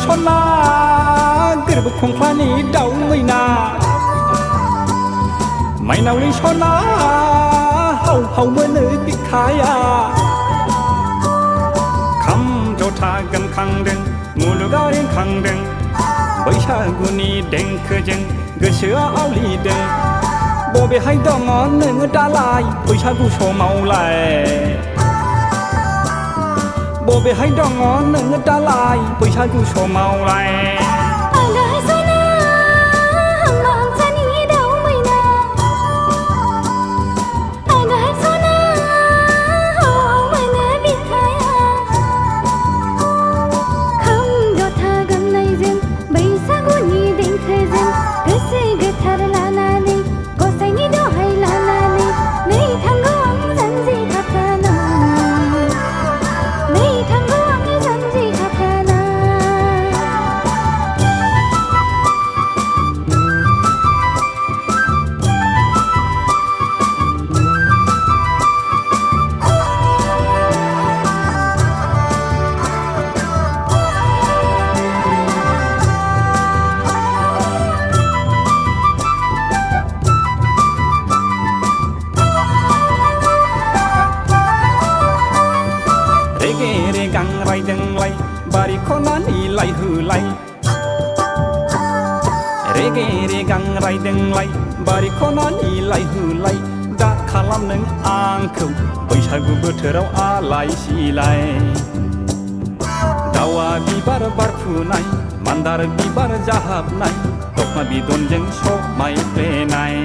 सना गोरबो खंख्लानि दाउ मैना माइनावनि सना हाव हाव मोनो बिखाया खाम जथा गोमखांदों मुलुगा रिंखांदों बैसागुनि देंखोजों गोसोआ आवलिदों बबेहाय दङ नोङो दालाय बैसागु समावलाय बबेहाय दङ नोङो दालाय बैसागु समावलाय रेगां रायदोंलाय बारि खनानि लायहोलाय रेगे रेगां रायदोंलाय बारि खनानि लायहोलाय दा खालाम नों आंखौ बैसागु बोथोराव आलाय सिलाय दावा बिबार बारफुनाय मान्दार बिबार जाहाबनाय दखना बिदनजों समायफ्लेनाय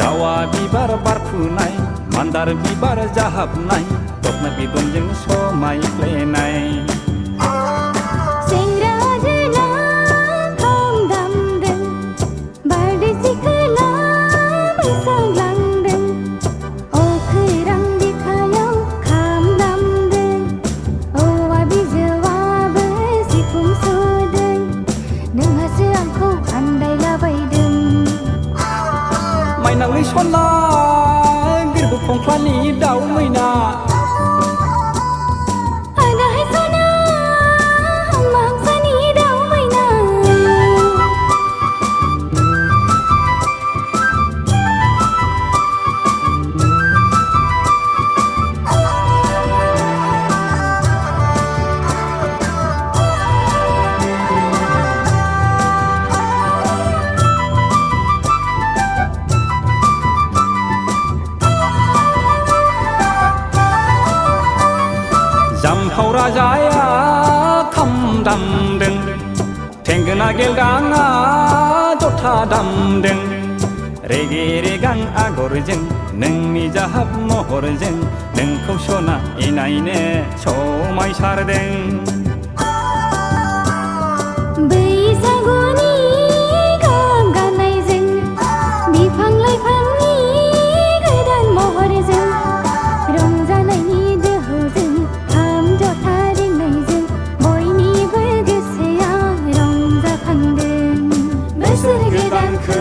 दावा बिबार बारफुनाय मान्दार बिबार जाहाबनाय दखना बिदनजों समायफ्लेनाय सेंग्रा जोला खाम दामदों बारदै सिखोला मोसाग्लांदों अखोरां बिखायाव खाम दामदों औवा बिजौआबो सिफुं सुदों नोंहासो आंखौ आन्दायलाबायदों माइनावनि सना गोरबो खंख्लानि दाउ मैना जाम्फाव राजाया खाम दामदों थेंगोना गेलगाङा जथा दामदों रेगे रेगां आगरजों नोंनि जाहाब महरजों नोंखौ सना इनायनो समायसारदों बैसागुनि गाब गानायजों बिफां लाइफांनि गोदान महरजों रंजानायनि दोहौजों खाम जथा रिंनायजों बयनिबो गोसोआ रंजाखांदों बोसोर गोदानखौ